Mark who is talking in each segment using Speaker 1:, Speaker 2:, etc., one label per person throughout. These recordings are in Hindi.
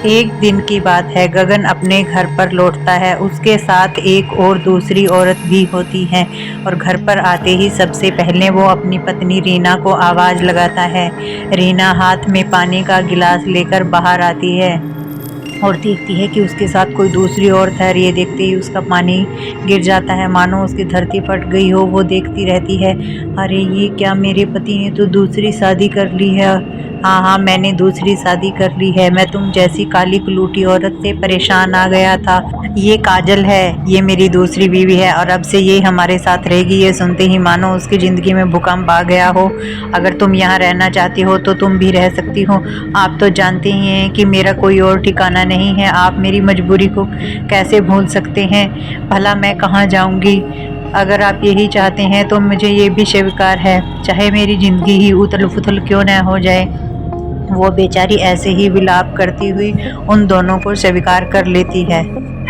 Speaker 1: एक दिन की बात है, गगन अपने घर पर लौटता है। उसके साथ एक और दूसरी औरत भी होती है और घर पर आते ही सबसे पहले वो अपनी पत्नी रीना को आवाज़ लगाता है। रीना हाथ में पानी का गिलास लेकर बाहर आती है और देखती है कि उसके साथ कोई दूसरी औरत है। ये देखते ही उसका पानी गिर जाता है, मानो उसकी धरती फट गई हो। वो देखती रहती है, अरे ये क्या, मेरे पति ने तो दूसरी शादी कर ली है। हाँ हाँ, मैंने दूसरी शादी कर ली है। मैं तुम जैसी काली कलूटी औरत से परेशान आ गया था। ये काजल है, ये मेरी दूसरी बीवी है और अब से ये हमारे साथ रहेगी। ये सुनते ही मानो उसकी ज़िंदगी में भूकंप आ गया हो। अगर तुम यहाँ रहना चाहती हो तो तुम भी रह सकती हो। आप तो जानते ही हैं कि मेरा कोई और ठिकाना नहीं है। आप मेरी मजबूरी को कैसे भूल सकते हैं? भला मैं कहाँ जाऊँगी? अगर आप यही चाहते हैं तो मुझे ये भी स्वीकार है, चाहे मेरी ज़िंदगी ही उथल-पुथल क्यों न हो जाए। वो बेचारी ऐसे ही विलाप करती हुई उन दोनों को स्वीकार कर लेती है।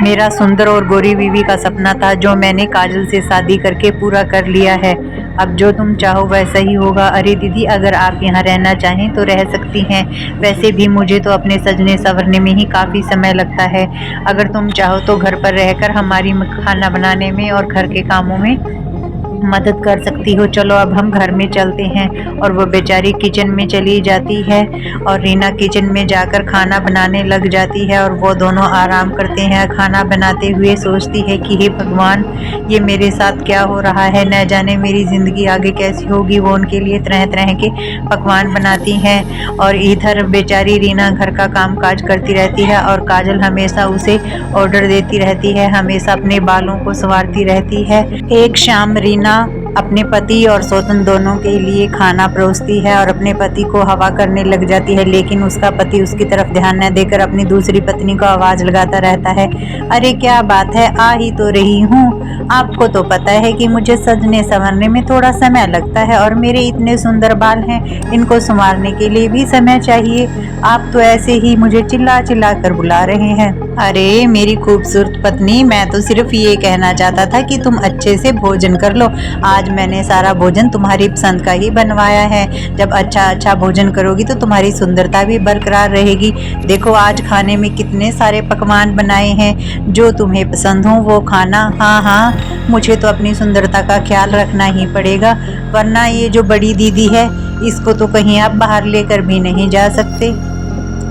Speaker 1: मेरा सुंदर और गोरी बीवी का सपना था जो मैंने काजल से शादी करके पूरा कर लिया है। अब जो तुम चाहो वैसा ही होगा। अरे दीदी, अगर आप यहाँ रहना चाहें तो रह सकती हैं। वैसे भी मुझे तो अपने सजने संवरने में ही काफ़ी समय लगता है। अगर तुम चाहो तो घर पर रहकर हमारी खाना बनाने में और घर के कामों में मदद कर सकती हो। चलो अब हम घर में चलते हैं। और वो बेचारी किचन में चली जाती है और रीना किचन में जाकर खाना बनाने लग जाती है और वो दोनों आराम करते हैं। खाना बनाते हुए सोचती है कि हे भगवान, ये मेरे साथ क्या हो रहा है, न जाने मेरी ज़िंदगी आगे कैसी होगी। वो उनके लिए तरह तरह के पकवान बनाती हैं और इधर बेचारी रीना घर का काम काज करती रहती है और काजल हमेशा उसे ऑर्डर देती रहती है, हमेशा अपने बालों को संवारती रहती है। एक शाम रीना अपने पति और सौतन दोनों के लिए खाना परोसती है और अपने पति को हवा करने लग जाती है, लेकिन उसका पति उसकी तरफ ध्यान न देकर अपनी दूसरी पत्नी को आवाज़ लगाता रहता है। अरे क्या बात है, आ ही तो रही हूँ। आपको तो पता है कि मुझे सजने संवरने में थोड़ा समय लगता है और मेरे इतने सुंदर बाल हैं, इनको संवारने के लिए भी समय चाहिए। आप तो ऐसे ही मुझे चिल्ला चिल्ला कर बुला रहे हैं। अरे मेरी खूबसूरत पत्नी, मैं तो सिर्फ ये कहना चाहता था कि तुम अच्छे से भोजन कर लो। आज मैंने सारा भोजन तुम्हारी पसंद का ही बनवाया है। जब अच्छा अच्छा भोजन करोगी तो तुम्हारी सुंदरता भी बरकरार रहेगी। देखो आज खाने में कितने सारे पकवान बनाए हैं, जो तुम्हें पसंद हो वो खाना। हाँ हाँ, मुझे तो अपनी सुंदरता का ख्याल रखना ही पड़ेगा, वरना ये जो बड़ी दीदी है इसको तो कहीं आप बाहर लेकर भी नहीं जा सकते।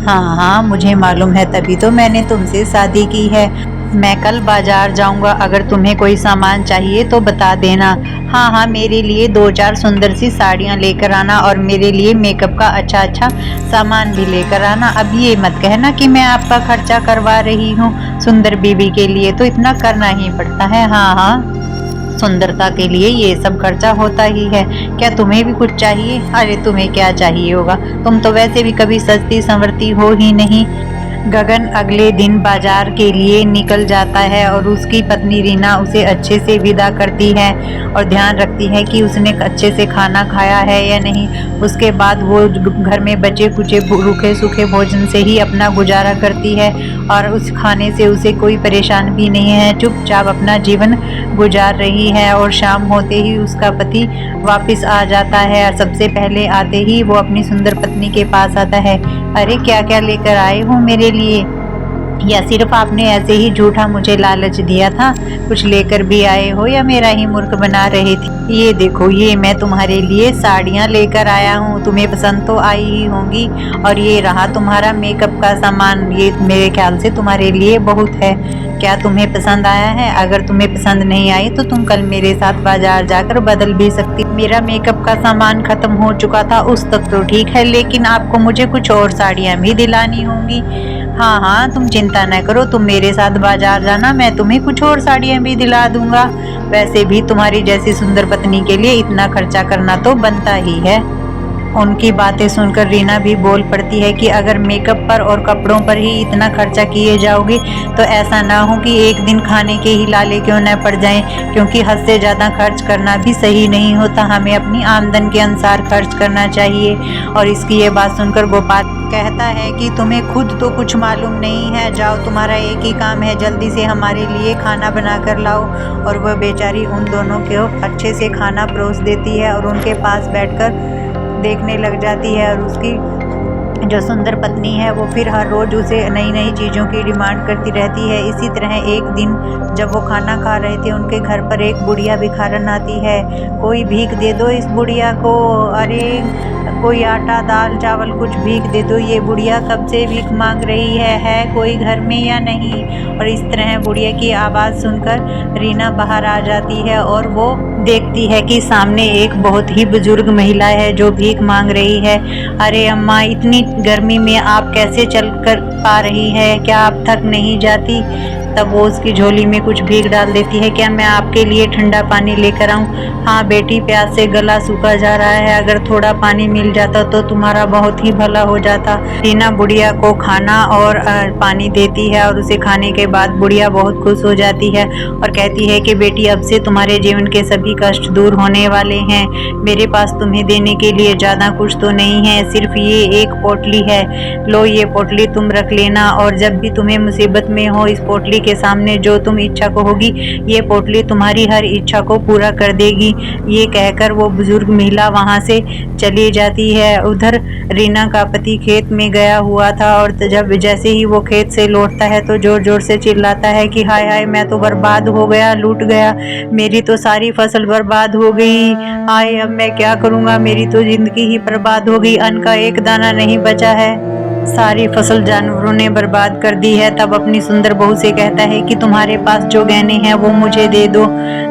Speaker 1: हाँ हाँ, मुझे मालूम है, तभी तो मैंने तुमसे शादी की है। मैं कल बाजार जाऊंगा, अगर तुम्हें कोई सामान चाहिए तो बता देना। हाँ हाँ, मेरे लिए 2-4 सुंदर सी साड़ियाँ लेकर आना और मेरे लिए मेकअप का अच्छा अच्छा सामान भी लेकर आना। अब ये मत कहना कि मैं आपका खर्चा करवा रही हूँ। सुंदर बीवी के लिए तो इतना करना ही पड़ता है। हाँ हाँ, सुंदरता के लिए ये सब खर्चा होता ही है। क्या तुम्हें भी कुछ चाहिए? अरे तुम्हें क्या चाहिए होगा, तुम तो वैसे भी कभी सजती संवरती हो ही नहीं। गगन अगले दिन बाजार के लिए निकल जाता है और उसकी पत्नी रीना उसे अच्छे से विदा करती है और ध्यान रखती है कि उसने अच्छे से खाना खाया है या नहीं। उसके बाद वो घर में बचे कुचे रूखे सूखे भोजन से ही अपना गुजारा करती है और उस खाने से उसे कोई परेशान भी नहीं है। चुपचाप अपना जीवन गुजार रही है और शाम होते ही उसका पति वापस आ जाता है और सबसे पहले आते ही वो अपनी सुंदर पत्नी के पास आता है। अरे क्या क्या लेकर आए हो मेरे लिए, या सिर्फ आपने ऐसे ही झूठा मुझे लालच दिया था? कुछ लेकर भी आए हो या मेरा ही मूर्ख बना रहे थे? ये देखो, ये मैं तुम्हारे लिए साड़ियाँ लेकर आया हूँ, तुम्हें पसंद तो आई ही होंगी। और ये रहा तुम्हारा मेकअप का सामान, ये मेरे ख्याल से तुम्हारे लिए बहुत है। क्या तुम्हें पसंद आया है? अगर तुम्हें पसंद नहीं आई तो तुम कल मेरे साथ बाजार जाकर बदल भी सकती। मेरा मेकअप का सामान खत्म हो चुका था उस तक तो ठीक है, लेकिन आपको मुझे कुछ और साड़ियाँ भी दिलानी होंगी। हाँ हाँ, तुम चिंता न करो, तुम मेरे साथ बाजार जाना, मैं तुम्हें कुछ और साड़ियाँ भी दिला दूंगा। वैसे भी तुम्हारी जैसी सुंदर पत्नी के लिए इतना खर्चा करना तो बनता ही है। उनकी बातें सुनकर रीना भी बोल पड़ती है कि अगर मेकअप पर और कपड़ों पर ही इतना खर्चा किए जाओगे तो ऐसा ना हो कि एक दिन खाने के ही लाले क्यों न पड़ जाएं, क्योंकि हद से ज़्यादा खर्च करना भी सही नहीं होता। हमें अपनी आमदन के अनुसार खर्च करना चाहिए। और इसकी ये बात सुनकर गोपाल कहता है कि तुम्हें खुद तो कुछ मालूम नहीं है, जाओ तुम्हारा एक ही काम है, जल्दी से हमारे लिए खाना बना कर लाओ। और वह बेचारी उन दोनों को अच्छे से खाना परोस देती है और उनके पास बैठकर देखने लग जाती है और उसकी जो सुंदर पत्नी है वो फिर हर रोज़ उसे नई नई चीज़ों की डिमांड करती रहती है। इसी तरह एक दिन जब वो खाना खा रहे थे, उनके घर पर एक बुढ़िया भिखारन आती है। कोई भीख दे दो इस बुढ़िया को, अरे कोई आटा दाल चावल कुछ भीख दे दो, ये बुढ़िया कब से भीख मांग रही है कोई घर में या नहीं। और इस तरह बुढ़िया की आवाज़ सुनकर रीना बाहर आ जाती है और वो देखती है कि सामने एक बहुत ही बुजुर्ग महिला है जो भीख मांग रही है। अरे अम्मा, इतनी गर्मी में आप कैसे चल कर पा रही है, क्या आप थक नहीं जाती? तब वो उसकी झोली में कुछ भीख डाल देती है। क्या मैं आपके लिए ठंडा पानी लेकर आऊं? हाँ बेटी, प्यास से गला सूखा जा रहा है, अगर थोड़ा पानी मिल जाता तो तुम्हारा बहुत ही भला हो जाता। रीना बुढ़िया को खाना और पानी देती है और उसे खाने के बाद बुढ़िया बहुत खुश हो जाती है और कहती है कि बेटी, अब से तुम्हारे जीवन के सभी कष्ट दूर होने वाले हैं। मेरे पास तुम्हें देने के लिए ज़्यादा कुछ तो नहीं है, सिर्फ ये एक पोटली है। लो, ये पोटली तुम रख लेना और जब भी तुम्हें मुसीबत में हो, इस पोटली के सामने जो तुम इच्छा कहोगी, ये पोटली तुम्हारी हर इच्छा को पूरा कर देगी। ये कहकर वो बुजुर्ग महिला वहां से चली जाती है। उधर रीना का पति खेत में गया हुआ था और जब जैसे ही वो खेत से लौटता है तो जोर जोर से चिल्लाता है कि हाय हाय, मैं तो बर्बाद हो गया, लूट गया, मेरी तो सारी फसल बर्बाद हो गई। हाय, अब मैं क्या करूँगा, मेरी तो जिंदगी ही बर्बाद हो गई, अन्न का एक दाना नहीं बचा है, सारी फसल जानवरों ने बर्बाद कर दी है। तब अपनी सुंदर बहू से कहता है कि तुम्हारे पास जो गहने हैं वो मुझे दे दो।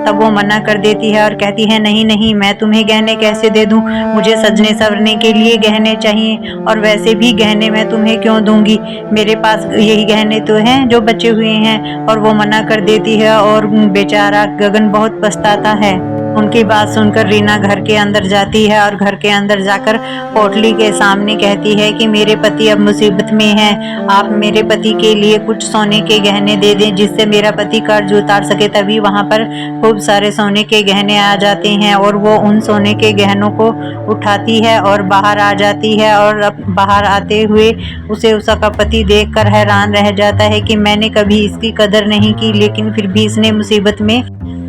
Speaker 1: तब वो मना कर देती है और कहती है नहीं नहीं, मैं तुम्हें गहने कैसे दे दूं, मुझे सजने संवरने के लिए गहने चाहिए और वैसे भी गहने मैं तुम्हें क्यों दूंगी, मेरे पास यही गहने तो हैं जो बचे हुए हैं। और वो मना कर देती है और बेचारा गगन बहुत पछताता है। उनकी बात सुनकर रीना घर के अंदर जाती है और घर के अंदर जाकर पोटली के सामने कहती है कि मेरे पति अब मुसीबत में हैं, आप मेरे पति के लिए कुछ सोने के गहने दे दें जिससे मेरा पति कर्ज उतार सके। तभी वहां पर खूब सारे सोने के गहने आ जाते हैं और वो उन सोने के गहनों को उठाती है और बाहर आ जाती है। और बाहर आते हुए उसे उसका पति देखकर हैरान रह जाता है कि मैंने कभी इसकी कदर नहीं की, लेकिन फिर भी इसने मुसीबत में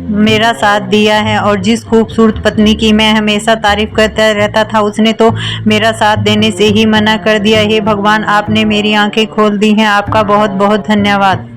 Speaker 1: मेरा साथ दिया है और जिस खूबसूरत पत्नी की मैं हमेशा तारीफ करता रहता था, उसने तो मेरा साथ देने से ही मना कर दिया। हे भगवान, आपने मेरी आंखें खोल दी हैं, आपका बहुत बहुत धन्यवाद।